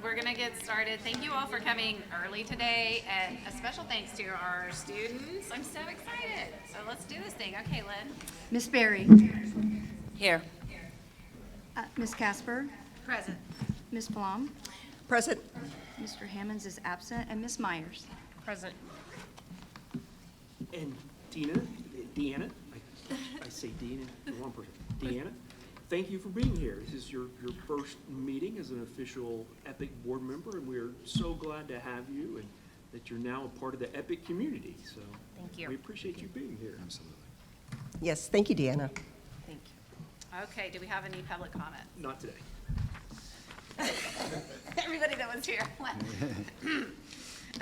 We're going to get started. Thank you all for coming early today, and a special thanks to our students. I'm so excited. So let's do this thing. Okay, Lynn. Miss Berry. Here. Miss Casper. Present. Miss Plum. Present. Mr. Hammonds is absent, and Miss Myers. Present. And Deanna, I say Deanna, the wrong person. Deanna, thank you for being here. This is your first meeting as an official EPIC board member, and we're so glad to have you and that you're now a part of the EPIC community. So Thank you. we appreciate you being here. Absolutely. Yes, thank you, Deanna. Thank you. Okay, do we have any public comment? Not today. Everybody that was here.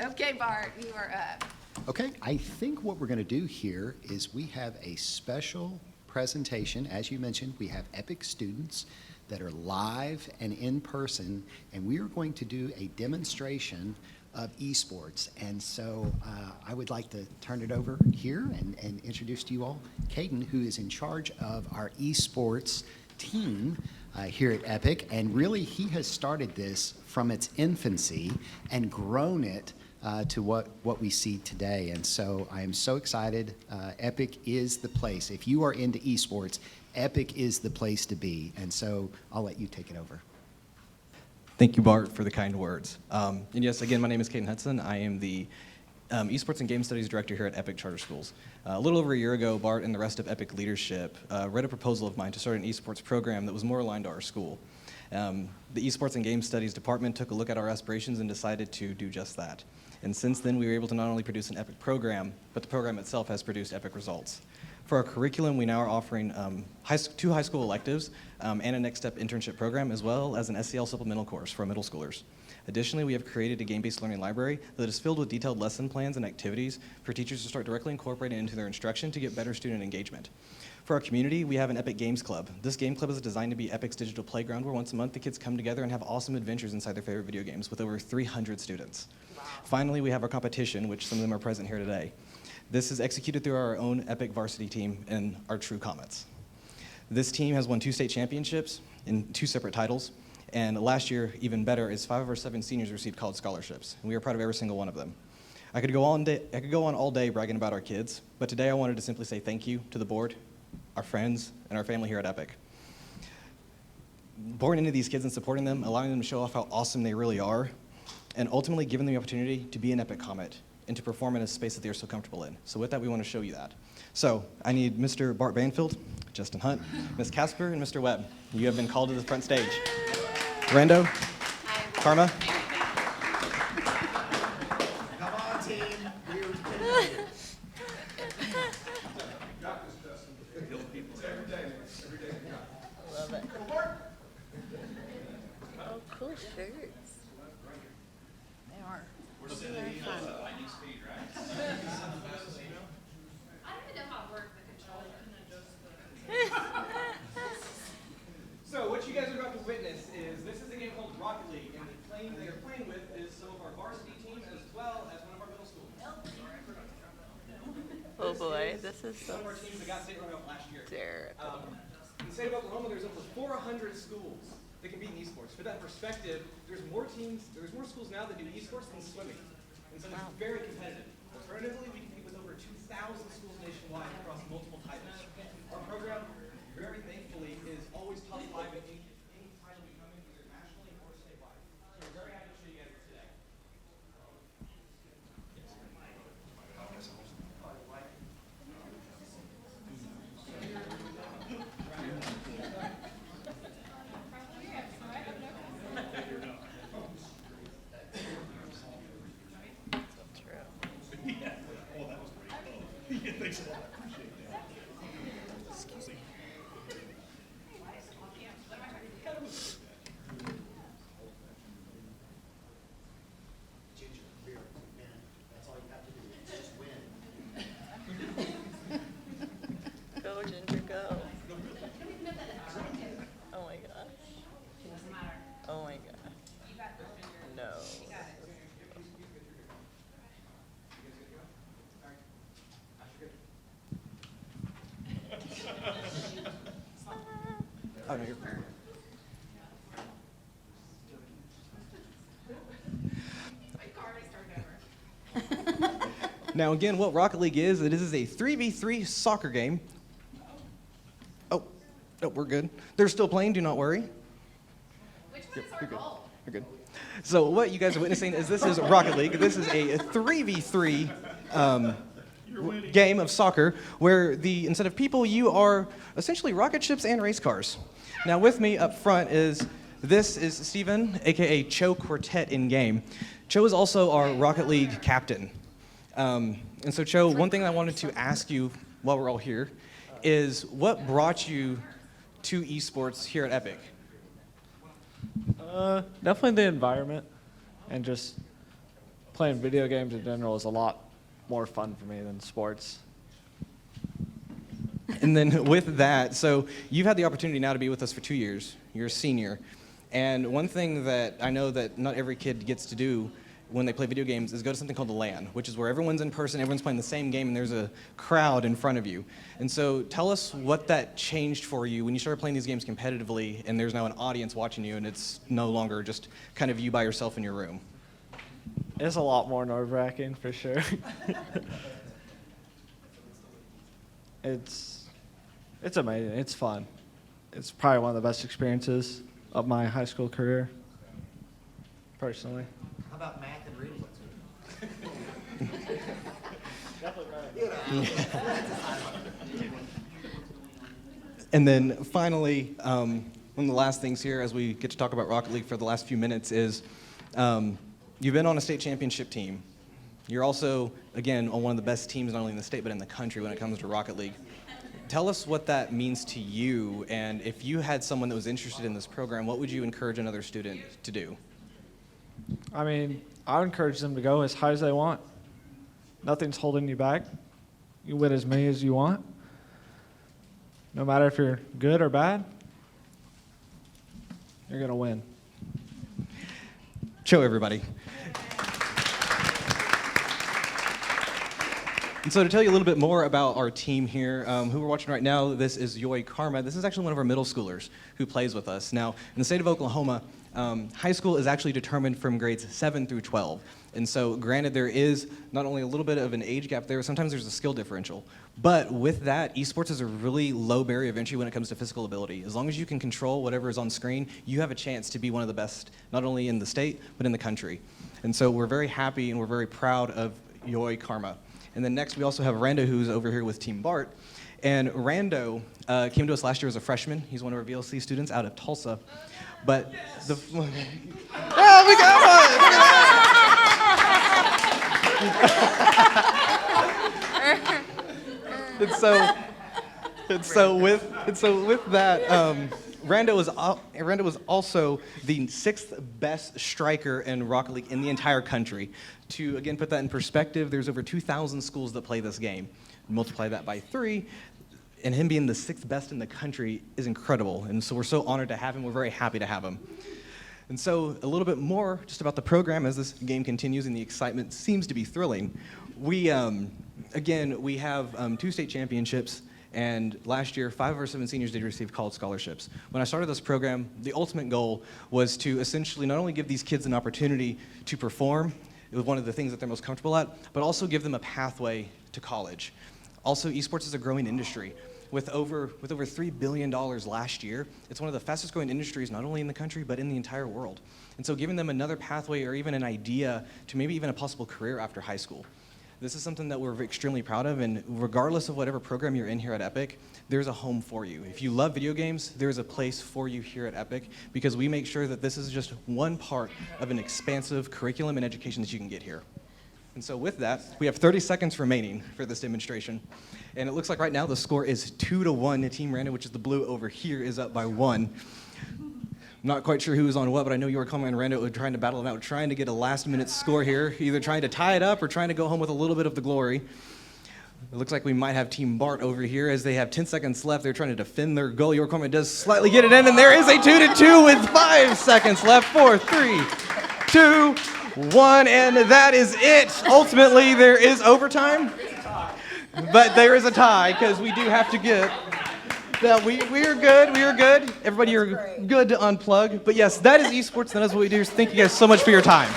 Okay, Bart, you are up. Okay, I think what we're going to do here is we have a special presentation. As you mentioned, we have EPIC students that are live and in person, and we are going to do a demonstration of esports. And so I would like to turn it over here and introduce to you all Caden, who is in charge of our esports team here at EPIC. And really, he has started this from its infancy and grown it to what we see today. And so I am so excited. EPIC is the place. If you are into esports, EPIC is the place to be. And so I'll let you take it over. Thank you, Bart, for the kind words. And yes, again, my name is Caden Hudson. I am the Esports and Game Studies Director here at EPIC Charter Schools. A little over a year ago, Bart and the rest of EPIC leadership read a proposal of mine to start an esports program that was more aligned to our school. The Esports and Game Studies department took a look at our aspirations and decided to do just that. And since then, we were able to not only produce an EPIC program, but the program itself has produced EPIC results. For our curriculum, we now are offering two high school electives and a Next Step internship program, as well as an SEL supplemental course for middle schoolers. Additionally, we have created a game-based learning library that is filled with detailed lesson plans and activities for teachers to start directly incorporating into their instruction to get better student engagement. For our community, we have an EPIC Games Club. This game club is designed to be EPIC's digital playground where once a month the kids come together and have awesome adventures inside their favorite video games with over 300 students. Wow. Finally, we have our competition, which some of them are present here today. This is executed through our own EPIC varsity team and our True Comets. This team has won 2 state championships in 2 separate titles, and last year, even better, is 5 of our 7 seniors received college scholarships, and we are proud of every single one of them. I could go on all day bragging about our kids, but today I wanted to simply say thank you to the board, our friends, and our family here at EPIC. Pouring into these kids and supporting them, allowing them to show off how awesome they really are, and ultimately giving them the opportunity to be an EPIC Comet and to perform in a space that they're so comfortable in. So with that, we want to show you that. So I need Mr. Bart Banfield, Justin Hunt, Ms. Casper, and Mr. Webb. You have been called to the front stage. Rando, Karma. Come on, team. Love it. Oh, cool shirts. They are. I don't even know how to work the controller. So what you guys are about to witness is this is a game called Rocket League, and the plane that you're playing with is some of our varsity team as well as one of our middle schools. Oh boy, this is so Some of our teams that got state runner-up last year. terrible. In the state of Oklahoma, there's over 400 schools that compete in esports. For that perspective, there's more schools now that do esports than swimming, and so it's very competitive. Alternatively, we compete with over 2,000 schools nationwide across multiple titles. Our program, very thankfully, is always top 5 in any title we come in, either nationally or statewide. So we're very happy to show you guys today. Go, Ginger, go. Oh my gosh. Oh my gosh. No. Oh, no, you're Now, again, what Rocket League is, it is a 3v3 soccer game. Oh, no, we're good. They're still playing, do not worry. Which one is our goal? You're good. So what you guys are witnessing is this is Rocket League. This is a 3v3 game of soccer where instead of people, you are essentially rocket ships and race cars. Now with me up front is Steven, aka Cho Quartet in game. Cho is also our Rocket League captain. And so Cho, one thing I wanted to ask you while we're all here is what brought you to esports here at Epic? Definitely the environment, and just playing video games in general is a lot more fun for me than sports. And then with that, so you've had the opportunity now to be with us for 2 years. You're a senior. And one thing that I know that not every kid gets to do when they play video games is go to something called the LAN, which is where everyone's in person, everyone's playing the same game, and there's a crowd in front of you. And so tell us what that changed for you when you started playing these games competitively, and there's now an audience watching you, and it's no longer just kind of you by yourself in your room. It's a lot more nerve-wracking, for sure. It's amazing. It's fun. It's probably one of the best experiences of my high school career, personally. How about math and reading? And then finally, one of the last things here as we get to talk about Rocket League for the last few minutes is you've been on a state championship team. You're also, again, on one of the best teams not only in the state but in the country when it comes to Rocket League. Tell us what that means to you, and if you had someone that was interested in this program, what would you encourage another student to do? I mean, I would encourage them to go as high as they want. Nothing's holding you back. You win as many as you want. No matter if you're good or bad, you're going to win. Show everybody. And so to tell you a little bit more about our team here, who we're watching right now, this is Yoi Karma. This is actually one of our middle schoolers who plays with us. Now, in the state of Oklahoma, high school is actually determined from grades 7 through 12. And so granted, there is not only a little bit of an age gap there, sometimes there's a skill differential. But with that, esports is a really low barrier of entry when it comes to physical ability. As long as you can control whatever is on screen, you have a chance to be one of the best, not only in the state, but in the country. And so we're very happy and we're very proud of Yoi Karma. And then next, we also have Rando, who's over here with Team Bart. And Rando came to us last year as a freshman. He's one of our VLC students out of Tulsa. But the... Oh, we got one! Look at that! And so with that, Rando was also the 6th best striker in Rocket League in the entire country. To again put that in perspective, there's over 2,000 schools that play this game. Multiply that by 3, and him being the 6th best in the country is incredible. And so we're so honored to have him. We're very happy to have him. And so a little bit more just about the program as this game continues and the excitement seems to be thrilling. We again we have 2 state championships. And last year, 5 of our 7 seniors did receive college scholarships. When I started this program, the ultimate goal was to essentially not only give these kids an opportunity to perform, it was one of the things that they're most comfortable at, but also give them a pathway to college. Also, esports is a growing industry. With over $3 billion last year, it's one of the fastest growing industries, not only in the country, but in the entire world. And so giving them another pathway or even an idea to maybe even a possible career after high school. This is something that we're extremely proud of, and regardless of whatever program you're in here at Epic, there's a home for you. If you love video games, there's a place for you here at Epic, because we make sure that this is just one part of an expansive curriculum and education that you can get here. And so with that, we have 30 seconds remaining for this demonstration. And it looks like right now the score is 2-1. Team Rando, which is the blue over here, is up by 1. Not quite sure who was on what, but I know you were coming and Rando were trying to battle it out, trying to get a last-minute score here, either trying to tie it up or trying to go home with a little bit of the glory. It looks like we might have Team Bart over here as they have 10 seconds left. They're trying to defend their goal. York Corman does slightly get it in, and there is a 2-2 with 5 seconds left. 4, 3, 2, 1, and that is it. Ultimately, there is overtime, but there is a tie because we do have to get... Yeah, we are good. We are good. Everybody, you're good to unplug. But yes, that is esports. That is what we do. Thank you guys so much for your time.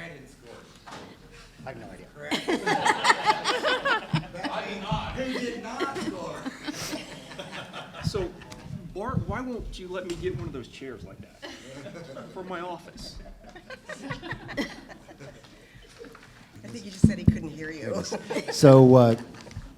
Brandon scored. I have no idea. Correct? Who did not score? So, Bart, why won't you let me get one of those chairs like that for my office? I think you just said he couldn't hear you. So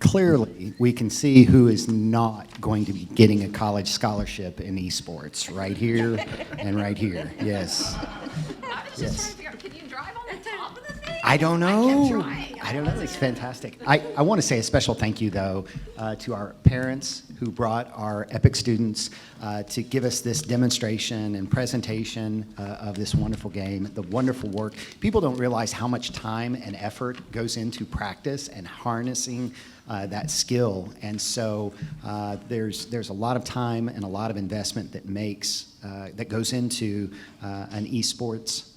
clearly, we can see who is not going to be getting a college scholarship in esports, right here and right here. Yes. I was just Yes. trying to figure out, can you drive on the top of the thing? I don't I know. kept trying. I don't know. It's fantastic. I want to say a special thank you, though, to our parents who brought our EPIC students to give us this demonstration and presentation of this wonderful game, the wonderful work. People don't realize how much time and effort goes into practice and harnessing that skill. And so there's a lot of time and a lot of investment that goes into an esports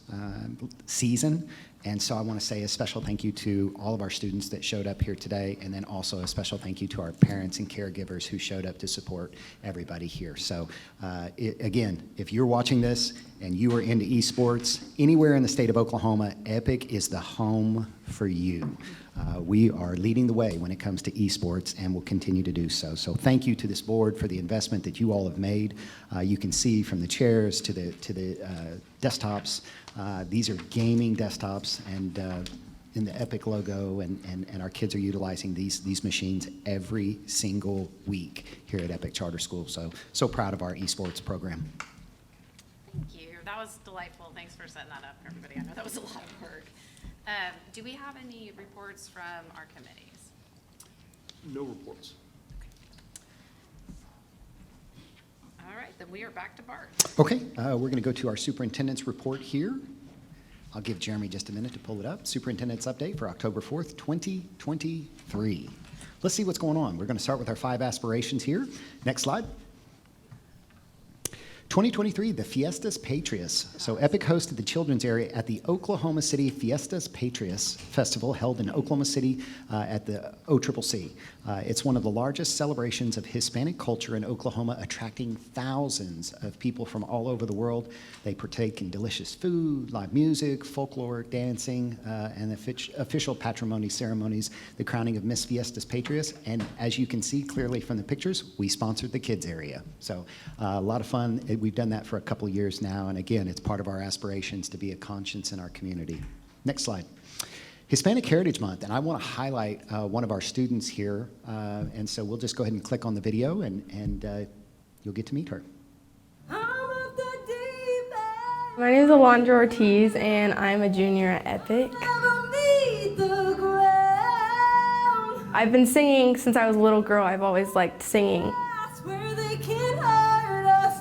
season. And so I want to say a special thank you to all of our students that showed up here today, and then also a special thank you to our parents and caregivers who showed up to support everybody here. So again, if you're watching this and you are into esports, anywhere in the state of Oklahoma, EPIC is the home for you. We are leading the way when it comes to esports and will continue to do so. So thank you to this board for the investment that you all have made. You can see from the chairs to the desktops, these are gaming desktops, and in the EPIC logo, and our kids are utilizing these machines every single week here at EPIC Charter School. So proud of our esports program. Thank you. That was delightful. Thanks for setting that up, everybody. I know that was a lot of work. Do we have any reports from our committees? No reports. All right, then we are back to Bart. Okay, we're going to go to our superintendent's report here. I'll give Jeremy just a minute to pull it up. Superintendent's update for October 4th, 2023. Let's see what's going on. We're going to start with our 5 aspirations here. Next slide. 2023, the Fiestas Patrias. So EPIC hosted the children's area at the Oklahoma City Fiestas Patrias Festival held in Oklahoma City at the OCCC. It's one of the largest celebrations of Hispanic culture in Oklahoma, attracting thousands of people from all over the world. They partake in delicious food, live music, folklore, dancing, and official patrimony ceremonies, the crowning of Miss Fiestas Patrias. And as you can see clearly from the pictures, we sponsored the kids area. So a lot of fun. We've done that for a couple of years now, and again, it's part of our aspirations to be a conscience in our community. Next slide. Hispanic Heritage Month, and I want to highlight one of our students here, and so we'll just go ahead and click on the video, and you'll get to meet her. My name is Alondra Ortiz, and I'm a junior at EPIC. I've been singing since I was a little girl. I've always liked singing.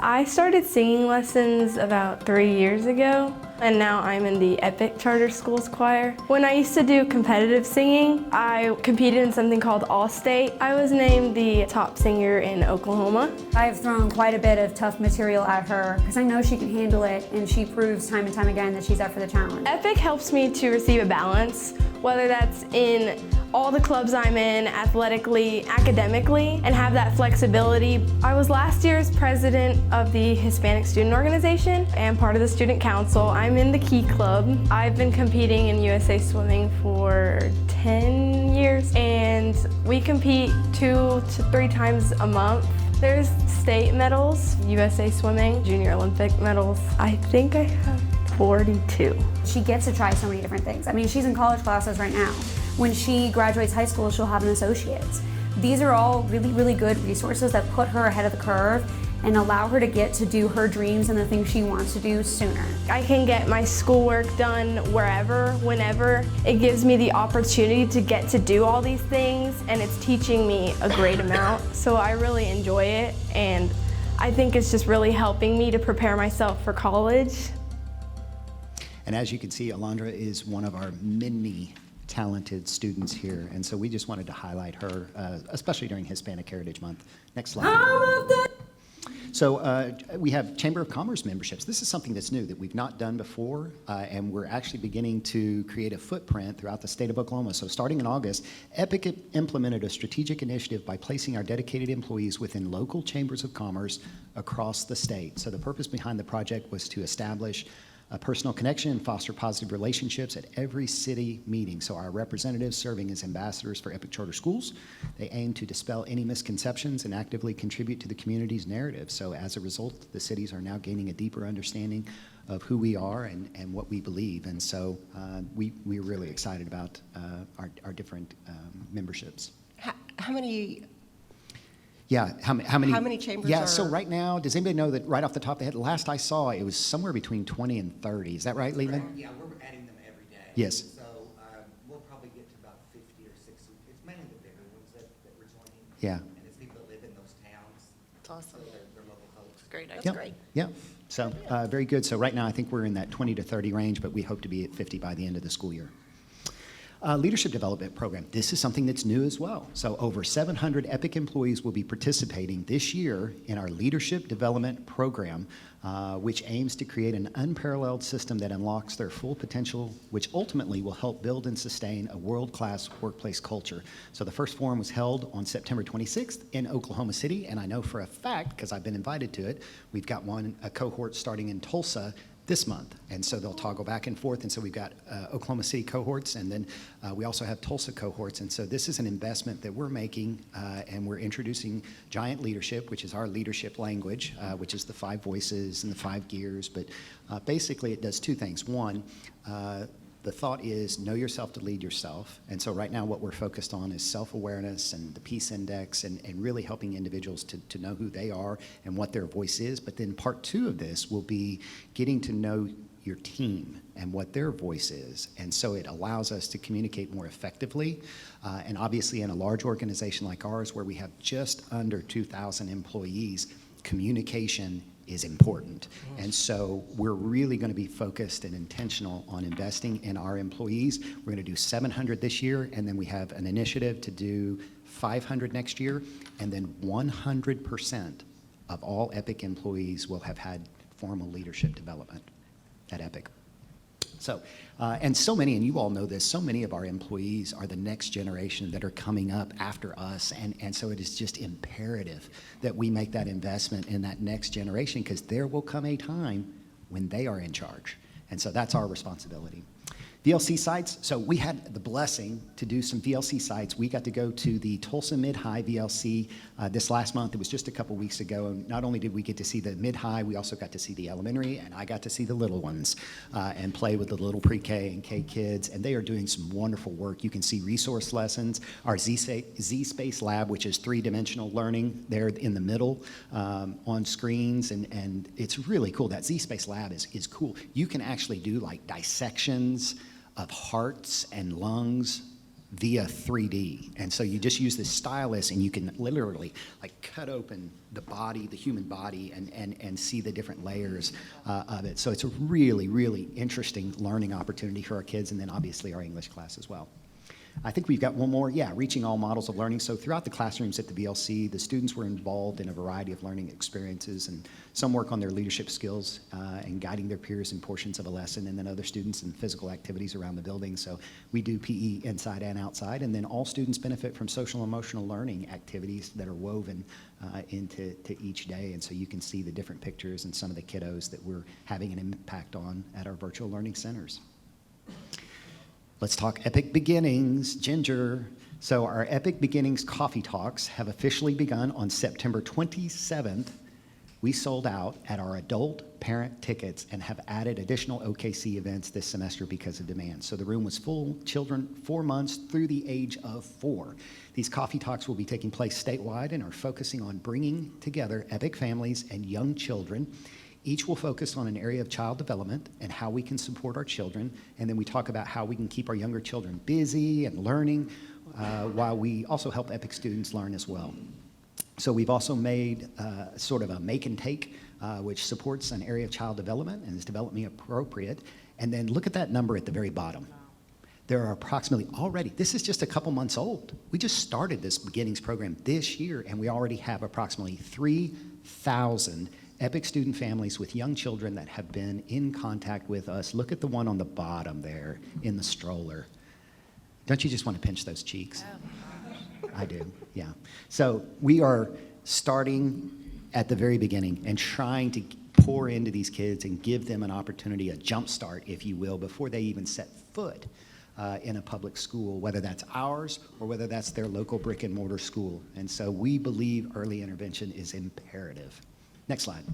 I started singing lessons about 3 years ago, and now I'm in the EPIC Charter Schools choir. When I used to do competitive singing, I competed in something called All-State. I was named the top singer in Oklahoma. I've thrown quite a bit of tough material at her because I know she can handle it, and she proves time and time again that she's up for the challenge. EPIC helps me to receive a balance, whether that's in all the clubs I'm in, athletically, academically, and have that flexibility. I was last year's president of the Hispanic Student Organization and part of the student council. I'm in the Key Club. I've been competing in USA Swimming for 10 years, and we compete 2 to 3 times a month. There's state medals, USA Swimming, Junior Olympic medals. I think I have 42. She gets to try so many different things. I mean, she's in college classes right now. When she graduates high school, she'll have an associate's. These are all really, really good resources that put her ahead of the curve and allow her to get to do her dreams and the things she wants to do sooner. I can get my schoolwork done wherever, whenever. It gives me the opportunity to get to do all these things, and it's teaching me a great amount. So I really enjoy it, and I think it's just really helping me to prepare myself for college. And as you can see, Alondra is one of our many talented students here, and so we just wanted to highlight her, especially during Hispanic Heritage Month. Next slide. So we have Chamber of Commerce memberships. This is something that's new that we've not done before, and we're actually beginning to create a footprint throughout the state of Oklahoma. So starting in August, EPIC implemented a strategic initiative by placing our dedicated employees within local chambers of commerce across the state. So the purpose behind the project was to establish a personal connection and foster positive relationships at every city meeting. So our representatives serving as ambassadors for Epic Charter Schools, they aim to dispel any misconceptions and actively contribute to the community's narrative. So as a result, the cities are now gaining a deeper understanding of who we are and what we believe. And so we're really excited about our different memberships. How many? Yeah, how many? How many chambers Yeah, are- so right now, does anybody know that right off the top of the head, last I saw, it was somewhere between 20 and 30. Is that right, Leland? Yeah, we're adding them every day. Yes. So we'll probably get to about 50 or 60. It's mainly the bigger ones that we're joining. Yeah. And it's people that live in those towns. It's awesome. So they're local folks. Great, that's Yep, great. Yeah, so very good. So right now, I think we're in that 20 to 30 range, but we hope to be at 50 by the end of the school year. Leadership Development Program. This is something that's new as well. So over 700 EPIC employees will be participating this year in our Leadership Development Program, which aims to create an unparalleled system that unlocks their full potential, which ultimately will help build and sustain a world-class workplace culture. So the first forum was held on September 26th in Oklahoma City, and I know for a fact, because I've been invited to it, we've got a cohort starting in Tulsa this month. And so they'll toggle back and forth. And so we've got Oklahoma City cohorts, and then we also have Tulsa cohorts. And so this is an investment that we're making, and we're introducing Giant Leadership, which is our leadership language, which is the 5 voices and the 5 gears. But basically it does 2 things. One, the thought is know yourself to lead yourself. And so right now what we're focused on is self-awareness and the Peace Index and really helping individuals to know who they are and what their voice is. But then part 2 of this will be getting to know your team and what their voice is. And so it allows us to communicate more effectively. And obviously in a large organization like ours where we have just under 2,000 employees, communication is important. And so we're really going to be focused and intentional on investing in our employees. We're going to do 700 this year, and then we have an initiative to do 500 next year, and then 100% of all EPIC employees will have had formal leadership development at EPIC. So, and so many, and you all know this, so many of our employees are the next generation that are coming up after us, and so it is just imperative that we make that investment in that next generation, because there will come a time when they are in charge. And so that's our responsibility. VLC sites, so we had the blessing to do some VLC sites. We got to go to the Tulsa Mid-High VLC this last month. It was just a couple weeks ago, and not only did we get to see the Mid-High, we also got to see the elementary, and I got to see the little ones and play with the little pre-K and K kids, and they are doing some wonderful work. You can see resource lessons, our Z-Space Lab, which is 3-dimensional learning there in the middle on screens, and it's really cool. That Z-Space Lab is cool. You can actually do like dissections of hearts and lungs via 3D. And so you just use this stylus and you can literally like cut open the body, the human body, and see the different layers of it. So it's a really, really interesting learning opportunity for our kids, and then obviously our English class as well. I think we've got one more, reaching all models of learning. So throughout the classrooms at the VLC, the students were involved in a variety of learning experiences, and some work on their leadership skills and guiding their peers in portions of a lesson, and then other students in physical activities around the building. So we do PE inside and outside, and then all students benefit from social and emotional learning activities that are woven into each day. And so you can see the different pictures and some of the kiddos that we're having an impact on at our virtual learning centers. Let's talk Epic Beginnings, Ginger. So our Epic Beginnings Coffee Talks have officially begun on September 27th. We sold out at our adult parent tickets and have added additional OKC events this semester because of demand. So the room was full, children 4 months through the age of 4. These coffee talks will be taking place statewide and are focusing on bringing together Epic families and young children. Each will focus on an area of child development and how we can support our children. And then we talk about how we can keep our younger children busy and learning while we also help EPIC students learn as well. So we've also made sort of a make and take, which supports an area of child development and is development appropriate. And then look at that number at the very bottom. There are approximately already, this is just a couple months old. We just started this beginnings program this year, and we already have approximately 3,000 EPIC student families with young children that have been in contact with us. Look at the one on the bottom there in the stroller. Don't you just want to pinch those cheeks? Oh. I do, yeah. So we are starting at the very beginning and trying to pour into these kids and give them an opportunity, a jump start, if you will, before they even set foot in a public school, whether that's ours or whether that's their local brick and mortar school. And so we believe early intervention is imperative. Next slide.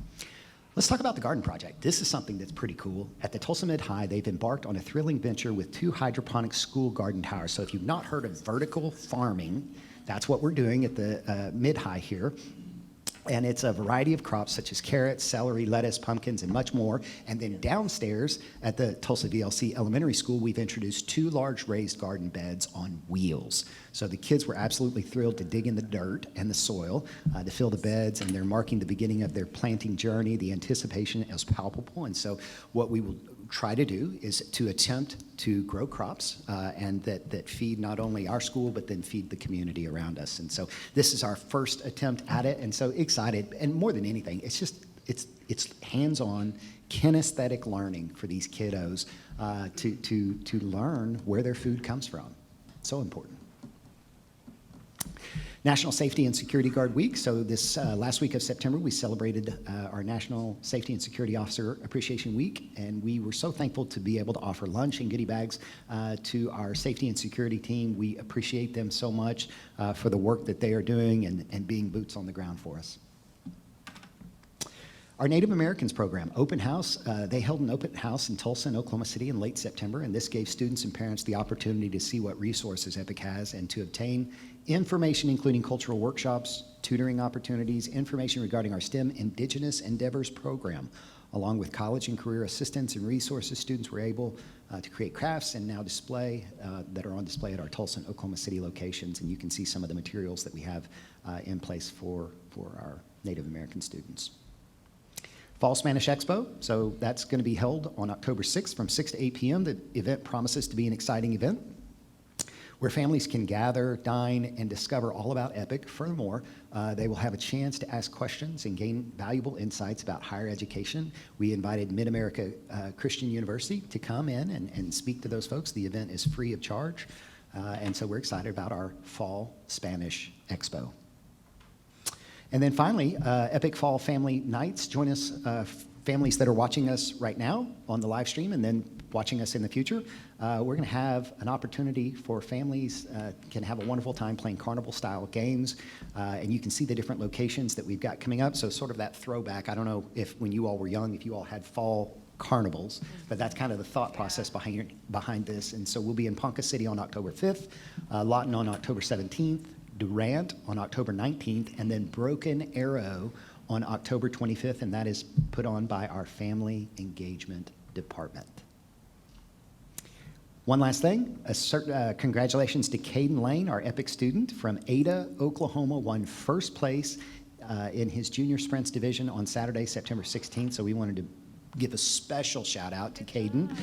Let's talk about the garden project. This is something that's pretty cool. At the Tulsa Mid-High, they've embarked on a thrilling venture with 2 hydroponic school garden towers. So if you've not heard of vertical farming, that's what we're doing at the Mid-High here. And it's a variety of crops such as carrots, celery, lettuce, pumpkins, and much more. And then downstairs at the Tulsa VLC Elementary School, we've introduced 2 large raised garden beds on wheels. So the kids were absolutely thrilled to dig in the dirt and the soil to fill the beds, and they're marking the beginning of their planting journey. The anticipation is palpable. And so what we will try to do is to attempt to grow crops and that feed not only our school, but then feed the community around us. And so this is our first attempt at it, and so excited. And more than anything, it's hands-on kinesthetic learning for these kiddos to learn where their food comes from. So important. National Safety and Security Guard Week. So this last week of September, we celebrated our National Safety and Security Officer Appreciation Week, and we were so thankful to be able to offer lunch and goodie bags to our safety and security team. We appreciate them so much for the work that they are doing and being boots on the ground for us. Our Native Americans program, Open House, they held an open house in Tulsa and Oklahoma City in late September, and this gave students and parents the opportunity to see what resources EPIC has and to obtain information including cultural workshops, tutoring opportunities, information regarding our STEM Indigenous Endeavors program. Along with college and career assistance and resources, students were able to create crafts and now display that are on display at our Tulsa and Oklahoma City locations, and you can see some of the materials that we have in place for our Native American students. Fall Spanish Expo, so that's going to be held on October 6th from 6 to 8 p.m. The event promises to be an exciting event where families can gather, dine, and discover all about EPIC. Furthermore, they will have a chance to ask questions and gain valuable insights about higher education. We invited Mid-America Christian University to come in and speak to those folks. The event is free of charge, and so we're excited about our Fall Spanish Expo. And then finally, EPIC Fall Family Nights. Join us, families that are watching us right now on the live stream and then watching us in the future. We're going to have an opportunity for families can have a wonderful time playing carnival-style games, and you can see the different locations that we've got coming up. So sort of that throwback. I don't know if when you all were young, if you all had fall carnivals, but that's kind of the thought process behind this. And so we'll be in Ponca City on October 5th, Lawton on October 17th, Durant on October 19th, and then Broken Arrow on October 25th, and that is put on by our Family Engagement Department. One last thing, congratulations to Caden Lane, our EPIC student from Ada, Oklahoma, won first place in his junior sprints division on Saturday, September 16th, so we wanted to give a special shout out to Caden.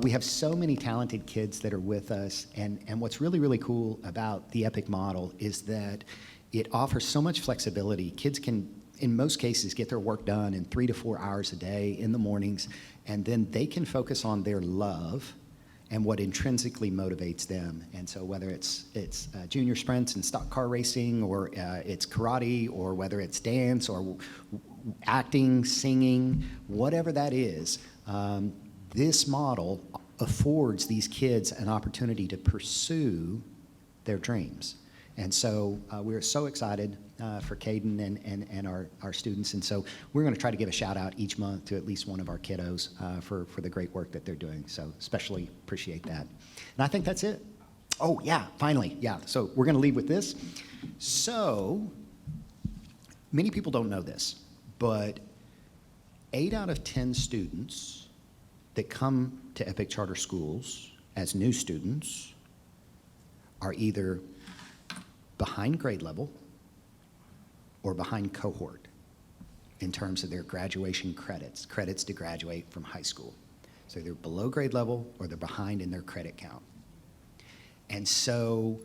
We have so many talented kids that are with us, and what's really, really cool about the EPIC model is that it offers so much flexibility. Kids can, in most cases, get their work done in 3 to 4 hours a day in the mornings, and then they can focus on their love and what intrinsically motivates them. And so whether it's junior sprints and stock car racing, or it's karate, or whether it's dance or acting, singing, whatever that is, this model affords these kids an opportunity to pursue their dreams. And so we're so excited for Caden and our students. And so we're going to try to give a shout out each month to at least one of our kiddos for the great work that they're doing. So especially appreciate that. And I think that's it. Oh, yeah, finally, yeah. So we're going to leave with this. So many people don't know this, but 8 out of 10 students that come to EPIC Charter Schools as new students are either behind grade level or behind cohort in terms of their graduation credits to graduate from high school. So they're below grade level or they're behind in their credit count. And so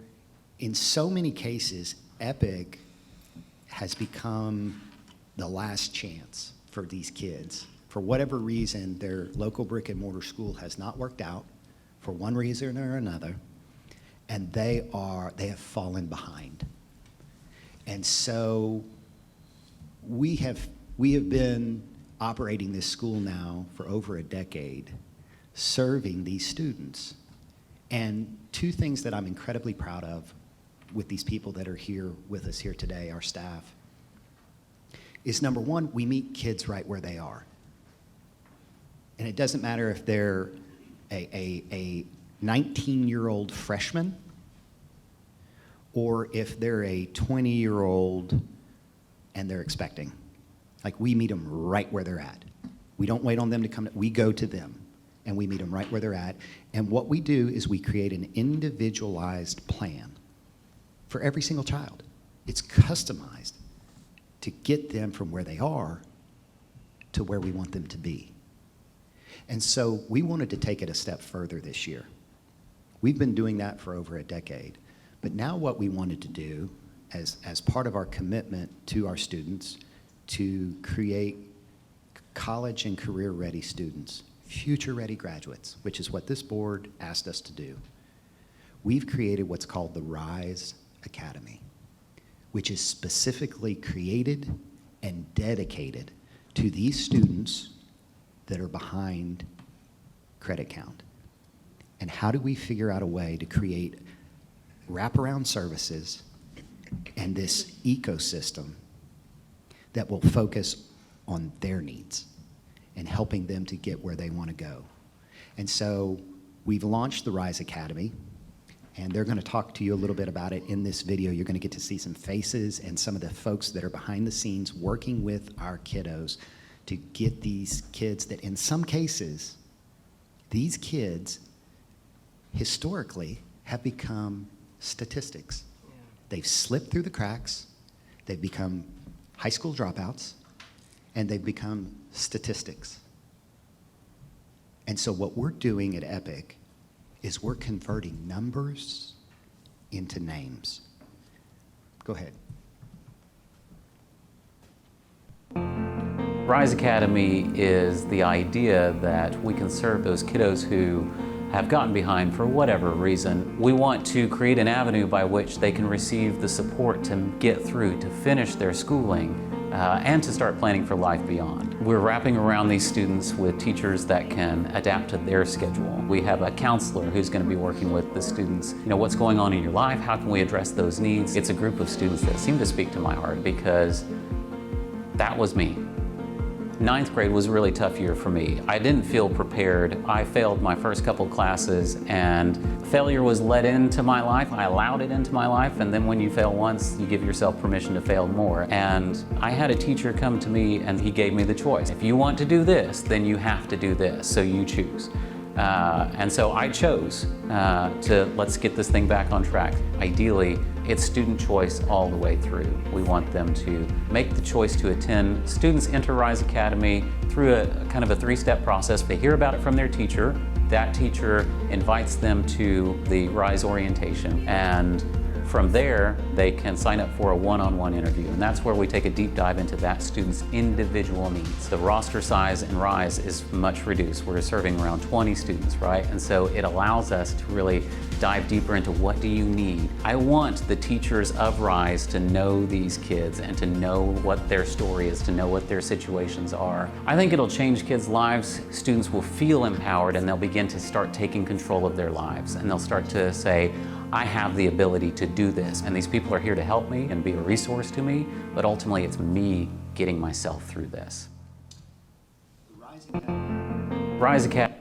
in so many cases, EPIC has become the last chance for these kids. For whatever reason, their local brick and mortar school has not worked out for one reason or another, and they have fallen behind. And so we have been operating this school now for over a decade, serving these students. And two things that I'm incredibly proud of with these people that are here with us here today, our staff, is number one, we meet kids right where they are. And it doesn't matter if they're a 19-year-old freshman or if they're a 20-year-old and they're expecting. Like, we meet them right where they're at. We don't wait on them to come, we go to them and we meet them right where they're at. And what we do is we create an individualized plan for every single child. It's customized to get them from where they are to where we want them to be. And so we wanted to take it a step further this year. We've been doing that for over a decade. But now what we wanted to do as part of our commitment to our students to create college and career-ready students, future-ready graduates, which is what this board asked us to do. We've created what's called the RISE Academy, which is specifically created and dedicated to these students that are behind credit count. And how do we figure out a way to create wraparound services and this ecosystem that will focus on their needs and helping them to get where they want to go? And so we've launched the RISE Academy, and they're going to talk to you a little bit about it in this video. You're going to get to see some faces and some of the folks that are behind the scenes working with our kiddos to get these kids that, in some cases, these kids historically have become statistics. They've slipped through the cracks, they've become high school dropouts, and they've become statistics. And so what we're doing at Epic is we're converting numbers into names. Go ahead. RISE Academy is the idea that we can serve those kiddos who have gotten behind for whatever reason. We want to create an avenue by which they can receive the support to get through, to finish their schooling, and to start planning for life beyond. We're wrapping around these students with teachers that can adapt to their schedule. We have a counselor who's going to be working with the students. You know, what's going on in your life? How can we address those needs? It's a group of students that seem to speak to my heart because that was me. Ninth grade was a really tough year for me. I didn't feel prepared. I failed my first couple classes, and failure was let into my life. I allowed it into my life, and then when you fail once, you give yourself permission to fail more. And I had a teacher come to me and he gave me the choice. If you want to do this, then you have to do this, so you choose. And so I chose to let's get this thing back on track. Ideally, it's student choice all the way through. We want them to make the choice to attend. Students enter RISE Academy through a kind of a three-step process. They hear about it from their teacher. That teacher invites them to the RISE orientation, and from there, they can sign up for a one-on-one interview, and that's where we take a deep dive into that student's individual needs. The roster size in RISE is much reduced. We're serving around 20 students, right? And so it allows us to really dive deeper into what do you need. I want the teachers of RISE to know these kids and to know what their story is, to know what their situations are. I think it'll change kids' lives. Students will feel empowered and they'll begin to start taking control of their lives, and they'll start to say, I have the ability to do this, and these people are here to help me and be a resource to me, but ultimately it's me getting myself through this. RISE Academy. RISE Academy.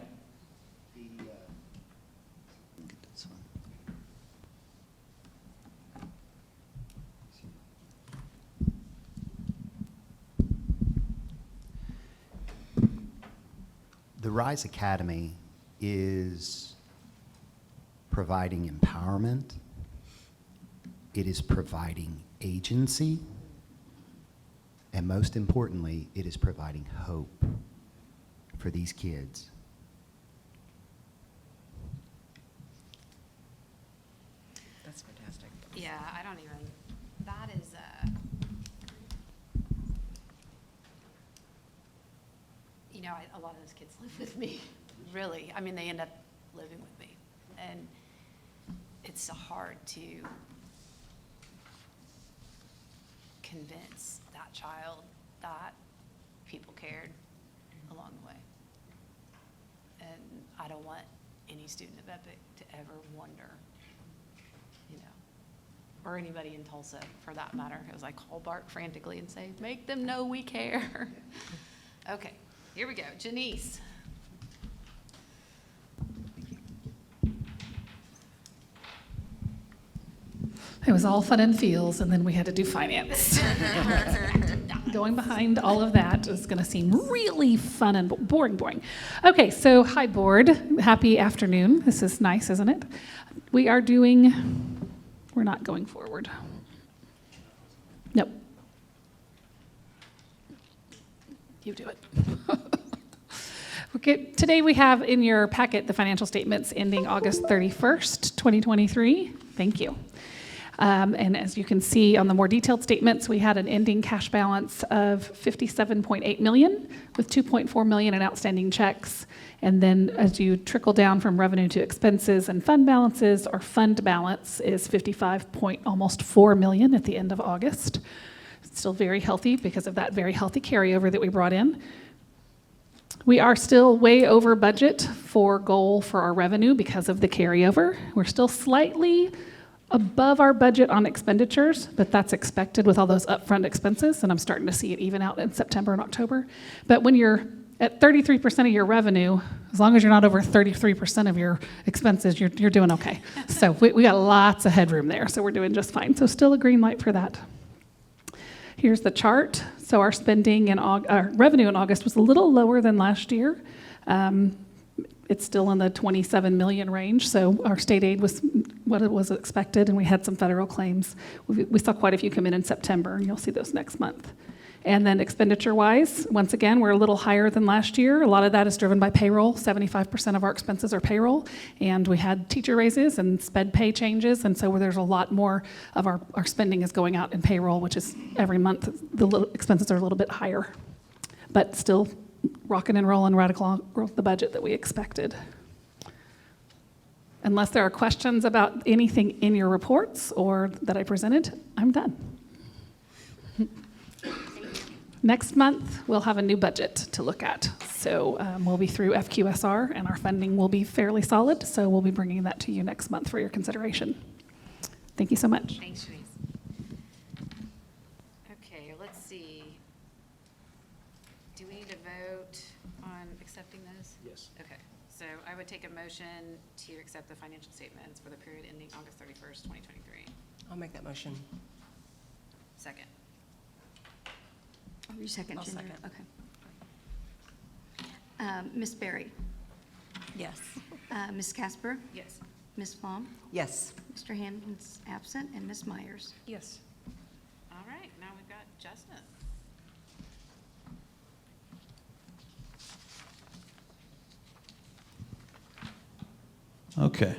The RISE Academy is providing empowerment, it is providing agency, and most importantly, it is providing hope for these kids. That's fantastic. Yeah, I don't even, that is, you know, a lot of those kids live with me, really. I mean, they end up living with me. And it's so hard to convince that child that people cared along the way. And I don't want any student of Epic to ever wonder, you know, or anybody in Tulsa for that matter, because I call Bart frantically and say, make them know we care. Okay, here we go. Janice. It was all fun and feels, and then we had to do finance. Going behind all of that is going to seem really fun and boring. Okay, so hi board. Happy afternoon. This is nice, isn't it? We're not going forward. Nope. You do it. Okay, today we have in your packet the financial statements ending August 31st, 2023. Thank you. And as you can see on the more detailed statements, we had an ending cash balance of $57.8 million with $2.4 million in outstanding checks. And then as you trickle down from revenue to expenses and fund balances, our fund balance is almost $4 million at the end of August. It's still very healthy because of that very healthy carryover that we brought in. We are still way over budget for goal for our revenue because of the carryover. We're still slightly above our budget on expenditures, but that's expected with all those upfront expenses, and I'm starting to see it even out in September and October. But when you're at 33% of your revenue, as long as you're not over 33% of your expenses, you're doing okay. So we got lots of headroom there, so we're doing just fine. So still a green light for that. Here's the chart. So our our revenue in August was a little lower than last year. It's still in the 27 million range, so our state aid was what it was expected, and we had some federal claims. We saw quite a few come in September, and you'll see those next month. And then expenditure-wise, once again, we're a little higher than last year. A lot of that is driven by payroll. 75% of our expenses are payroll, and we had teacher raises and sped pay changes, and so there's a lot more of our spending is going out in payroll, which is every month the expenses are a little bit higher, but still rocking and rolling right along the budget that we expected. Unless there are questions about anything in your reports or that I presented, I'm done. Next month, we'll have a new budget to look at. So we'll be through FQSR, and our funding will be fairly solid, so we'll be bringing that to you next month for your consideration. Thank you so much. Thanks, Shanice. Okay, let's see. Do we need to vote on accepting those? Yes. Okay, so I would take a motion to accept the financial statements for the period ending August 31st, 2023. I'll make that motion. Second. Oh, you second, I'll Ginger? second. Okay. Ms. Berry? Yes. Ms. Casper? Yes. Ms. Flom? Yes. Mr. Hammond's absent, and Ms. Myers? Yes. All right, now we've got Justin. Okay.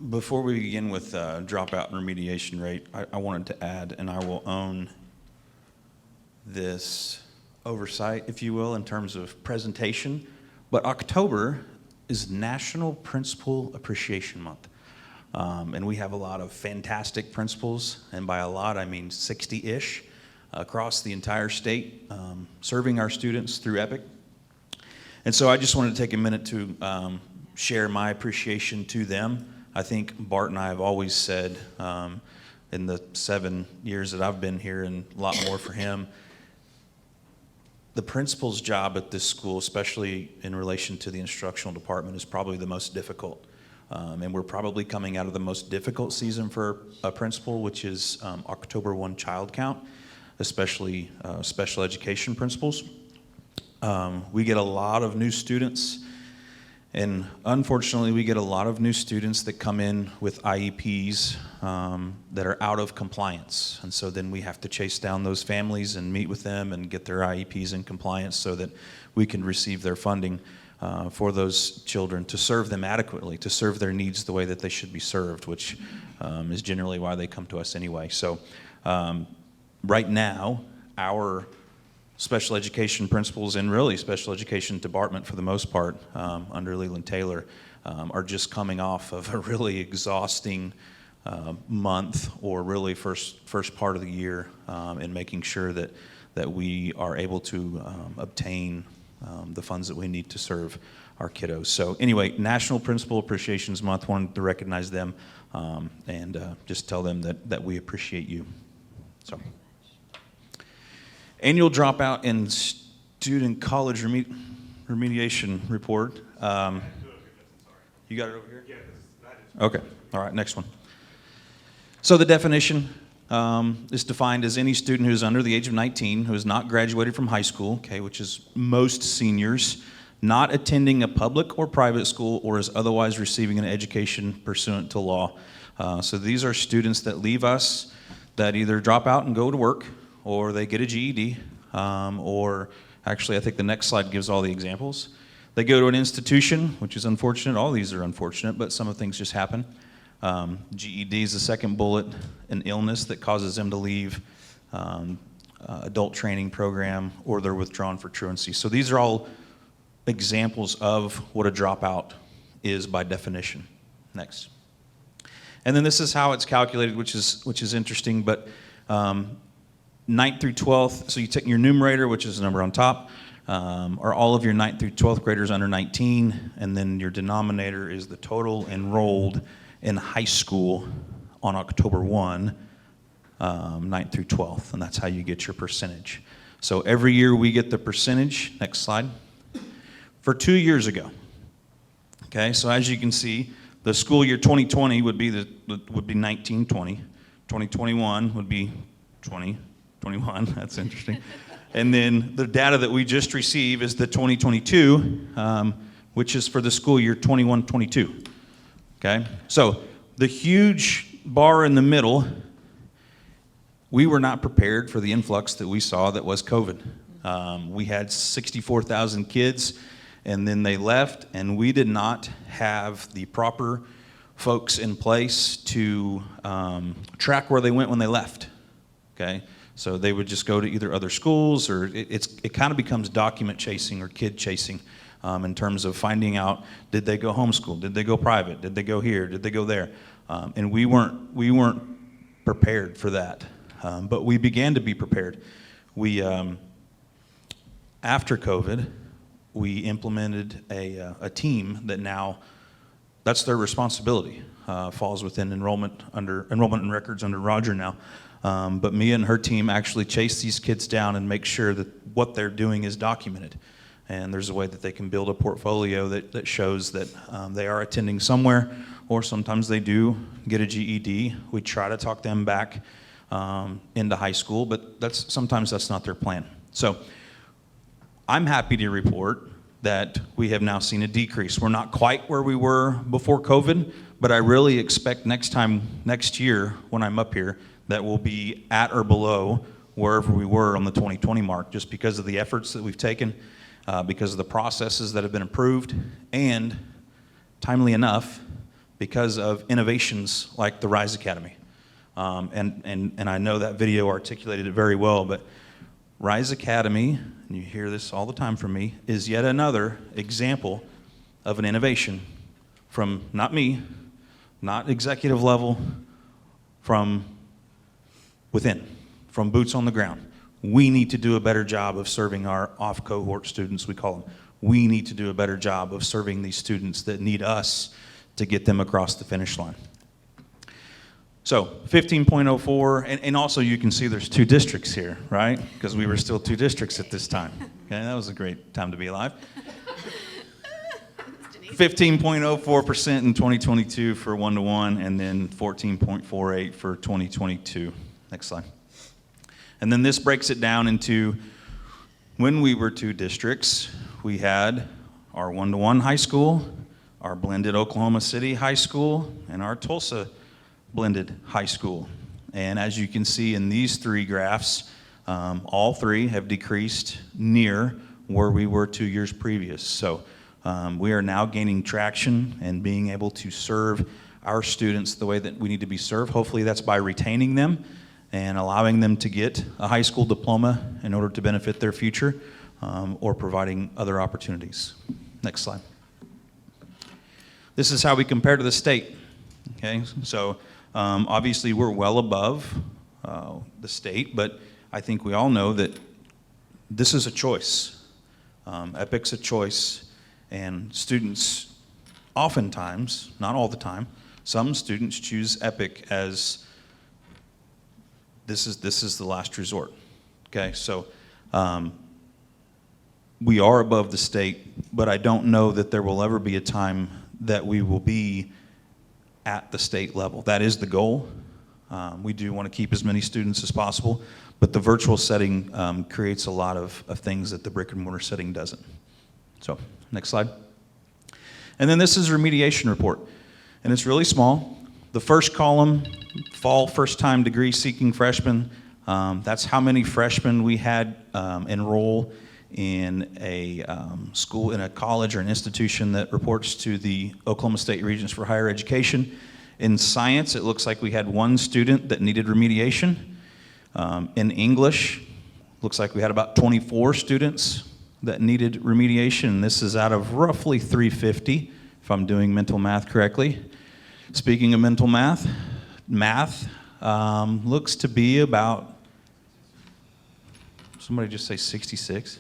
Before we begin with dropout and remediation rate, I wanted to add, and I will own this oversight, if you will, in terms of presentation, but October is National Principal Appreciation Month. And we have a lot of fantastic principals, and by a lot I mean 60-ish across the entire state, serving our students through EPIC. And so I just wanted to take a minute to share my appreciation to them. I think Bart and I have always said in the 7 years that I've been here, and a lot more for him, the principal's job at this school, especially in relation to the instructional department, is probably the most difficult. And we're probably coming out of the most difficult season for a principal, which is October 1 child count, especially special education principals. We get a lot of new students, and unfortunately we get a lot of new students that come in with IEPs that are out of compliance. And so then we have to chase down those families and meet with them and get their IEPs in compliance so that we can receive their funding for those children to serve them adequately, to serve their needs the way that they should be served, which is generally why they come to us anyway. So right now, our special education principals and really special education department for the most part under Leland Taylor are just coming off of a really exhausting month, or really first part of the year, in making sure that we are able to obtain the funds that we need to serve our kiddos. So anyway, National Principal Appreciations Month, wanted to recognize them and just tell them that we appreciate you. So, annual dropout and student college remediation report. You got it over here? Okay, all right, next one. So the definition is defined as any student who is under the age of 19, who has not graduated from high school, okay, which is most seniors, not attending a public or private school, or is otherwise receiving an education pursuant to law. So these are students that leave us, that either drop out and go to work, or they get a GED, or actually I think the next slide gives all the examples. They go to an institution, which is unfortunate. All these are unfortunate, but some of the things just happen. GED is the second bullet, an illness that causes them to leave, adult training program, or they're withdrawn for truancy. So these are all examples of what a dropout is by definition. Next. And then this is how it's calculated, which is interesting, but 9th through 12th, so you take your numerator, which is the number on top, are all of your 9th through 12th graders under 19, and then your denominator is the total enrolled in high school on October 1, 9th through 12th, and that's how you get your percentage. So every year we get the percentage. Next slide. For 2 years ago. Okay, so as you can see, the school year 2020 would be 1920. 2021 would be 2021. That's interesting. And then the data that we just received is the 2022, which is for the school year 21-22. Okay, so the huge bar in the middle, we were not prepared for the influx that we saw that was COVID. We had 64,000 kids, and then they left, and we did not have the proper folks in place to track where they went when they left. Okay, so they would just go to either other schools, or it kind of becomes document chasing or kid chasing in terms of finding out, did they go homeschool, did they go private, did they go here, did they go there, and we weren't prepared for that, but we began to be prepared. We after COVID, we implemented a team that now, that's their responsibility, falls within enrollment and records under Roger now. But Mia and her team actually chase these kids down and make sure that what they're doing is documented. And there's a way that they can build a portfolio that shows that they are attending somewhere, or sometimes they do get a GED. We try to talk them back into high school, but sometimes that's not their plan. So I'm happy to report that we have now seen a decrease. We're not quite where we were before COVID, but I really expect next year when I'm up here, that we'll be at or below wherever we were on the 2020 mark, just because of the efforts that we've taken, because of the processes that have been improved, and timely enough, because of innovations like the RISE Academy. And I know that video articulated it very well, but RISE Academy, and you hear this all the time from me, is yet another example of an innovation from not me, not executive level, from within, from boots on the ground. We need to do a better job of serving our off-cohort students, we call them. We need to do a better job of serving these students that need us to get them across the finish line. So 15.04, and also you can see there's 2 districts here, right? Because we were still 2 districts at this time. Okay, that was a great time to be alive. 15.04% in 2022 for 1-to-1, and then 14.48 for 2022. Next slide. And then this breaks it down into, when we were 2 districts, we had our 1-to-1 high school, our blended Oklahoma City high school, and our Tulsa blended high school. And as you can see in these 3 graphs, all 3 have decreased near where we were 2 years previous. So we are now gaining traction and being able to serve our students the way that we need to be served. Hopefully that's by retaining them and allowing them to get a high school diploma in order to benefit their future, or providing other opportunities. Next slide. This is how we compare to the state. Okay, so Obviously, we're well above the state, but I think we all know that this is a choice. EPIC's a choice, and students oftentimes, not all the time, some students choose EPIC as this is the last resort. Okay, so we are above the state, but I don't know that there will ever be a time that we will be at the state level. That is the goal. We do want to keep as many students as possible, but the virtual setting creates a lot of things that the brick and mortar setting doesn't. So, next slide. And then this is a remediation report, and it's really small. The first column, fall first-time degree-seeking freshmen, that's how many freshmen we had enroll in a school, in a college or an institution that reports to the Oklahoma State Regents for Higher Education. In science, it looks like we had one student that needed remediation. In English, looks like we had about 24 students that needed remediation. This is out of roughly 350, if I'm doing mental math correctly. Speaking of mental math, looks to be about, somebody just say 66?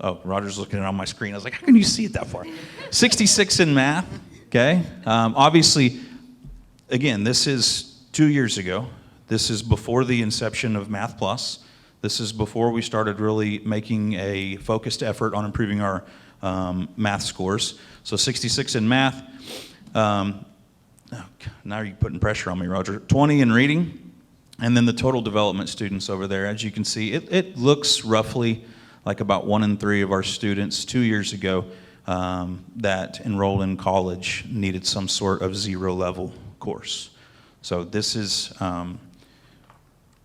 Oh, Roger's looking at it on my screen. I was like, how can you see it that far? 66 in math, okay? Obviously, again, this is 2 years ago. This is before the inception of Math Plus. This is before we started really making a focused effort on improving our math scores. So 66 in math. Now you're putting pressure on me, Roger. 20 in reading, and then the total development students over there. As you can see, it looks roughly like about 1 in 3 of our students 2 years ago that enrolled in college needed some sort of zero-level course. So this is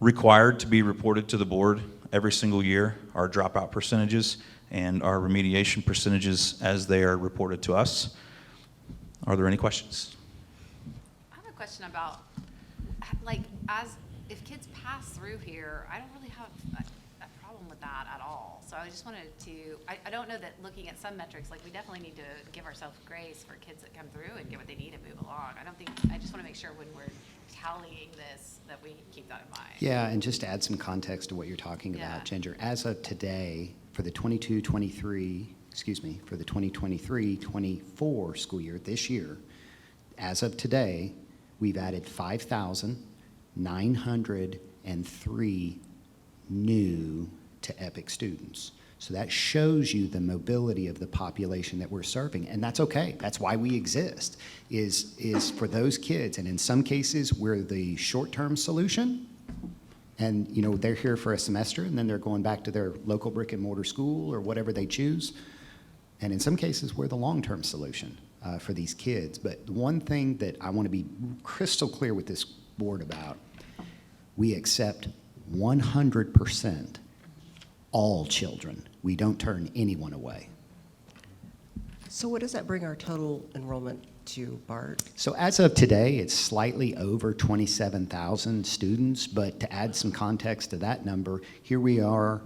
required to be reported to the board every single year, our dropout percentages and our remediation percentages as they are reported to us. Are there any questions? I have a question about, like, if kids pass through here, I don't really have a problem with that at all. So I just wanted to, I don't know that looking at some metrics, like, we definitely need to give ourselves grace for kids that come through and get what they need and move along. I just want to make sure when we're tallying this, that we keep that in mind. Yeah, and just to add some context to what you're talking Yeah. about, Ginger, as of today, for the 2023-24 school year, this year, as of today, we've added 5,903 new to EPIC students. So that shows you the mobility of the population that we're serving, and that's okay. That's why we exist, is for those kids. And in some cases, we're the short-term solution, and they're here for a semester, and then they're going back to their local brick and mortar school or whatever they choose. And in some cases, we're the long-term solution for these kids. But the one thing that I want to be crystal clear with this board about, we accept 100% all children. We don't turn anyone away. So what does that bring our total enrollment to, Bart? So as of today, it's slightly over 27,000 students, but to add some context to that number, here we are,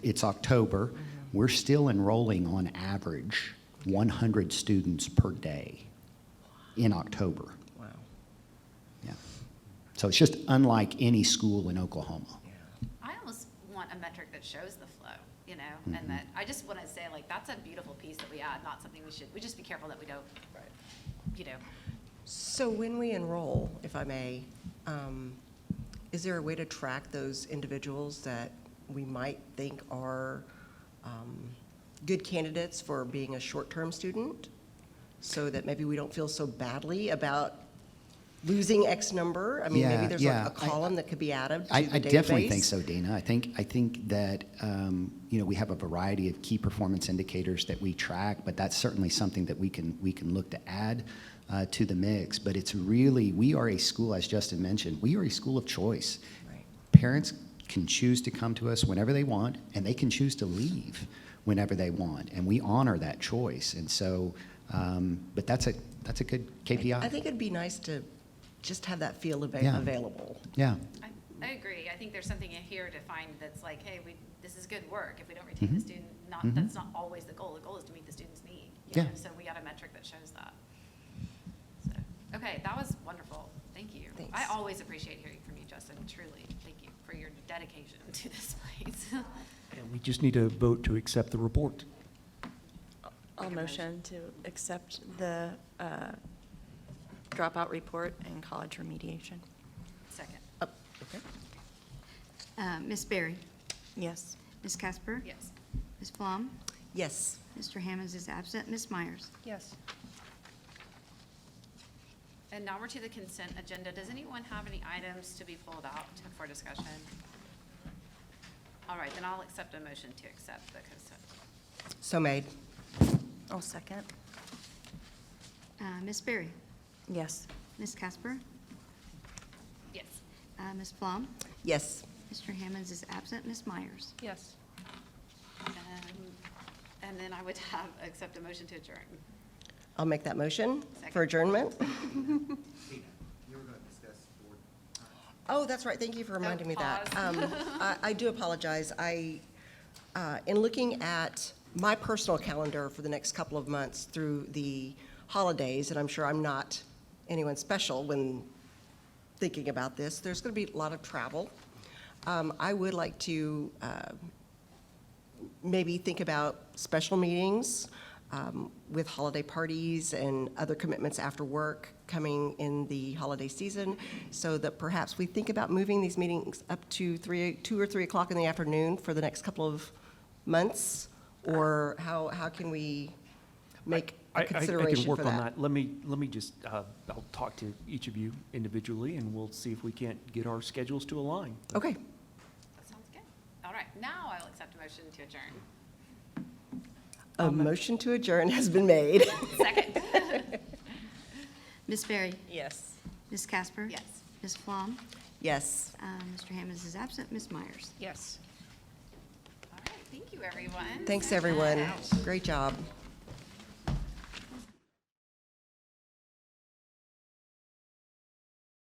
it's October, we're still enrolling on average 100 students per day in October. Wow. Yeah. So it's just unlike any school in Oklahoma. I almost want a metric that shows the flow, and that, I just want to say, like, that's a beautiful piece that we add, not something we just be careful that we don't, So when we enroll, if I may, is there a way to track those individuals that we might think are good candidates for being a short-term student, so that maybe we don't feel so badly about losing X number? I mean, maybe there's a column that could be added to the database. I definitely think so, Dina. I think that we have a variety of key performance indicators that we track, but that's certainly something that we can look to add to the mix. But it's really, we are a school, as Justin mentioned, we are a school of choice. Right. Parents can choose to come to us whenever they want, and they can choose to leave whenever they want, and we honor that choice. And so, but that's a good KPI. I think it'd be nice to just have that field available. Yeah. I agree. I think there's something in here to find that's like, hey, this is good work. If we don't retain the student, that's not always the goal. The goal is to meet the student's need. So we got a metric that shows that. So, okay, that was wonderful. Thank Thank you. Thanks. I always appreciate hearing from you, Justin, truly. Thank you for your dedication to this place. And we just need to vote to accept the report. I'll motion to accept the dropout report and college remediation. Second. Ms. Berry? Yes. Ms. Casper? Yes. Ms. Flom? Yes. Mr. Hammonds is absent. Ms. Myers? Yes. And now we're to the consent agenda. Does anyone have any items to be pulled out for discussion? All right, then I'll accept a motion to accept the consent. So made. I'll second. Ms. Berry? Yes. Ms. Casper? Yes. Ms. Flom? Yes. Mr. Hammonds is absent. Ms. Myers? Yes. And then I would have, accept a motion to adjourn. I'll make that motion Second. for adjournment. Tina, you were going to discuss board time. Oh, that's right. Thank you for reminding me that. pause. I do apologize. In looking at my personal calendar for the next couple of months through the holidays, and I'm sure I'm not anyone special when thinking about this, there's going to be a lot of travel. I would like to maybe think about special meetings with holiday parties and other commitments after work coming in the holiday season, so that perhaps we think about moving these meetings up to 2 or 3 o'clock in the afternoon for the next couple of months, or how can we make a I can consideration work for on that? that. Let me just, I'll talk to each of you individually, and we'll see if we can't get our schedules to align. Okay. That sounds good. All right, now I'll accept a motion to adjourn. A motion to adjourn has been made. Second. Ms. Berry? Yes. Ms. Casper? Yes. Ms. Flom? Yes. Mr. Hammonds is absent. Ms. Myers? Yes. All right, thank you, everyone. Thanks, everyone. Great job.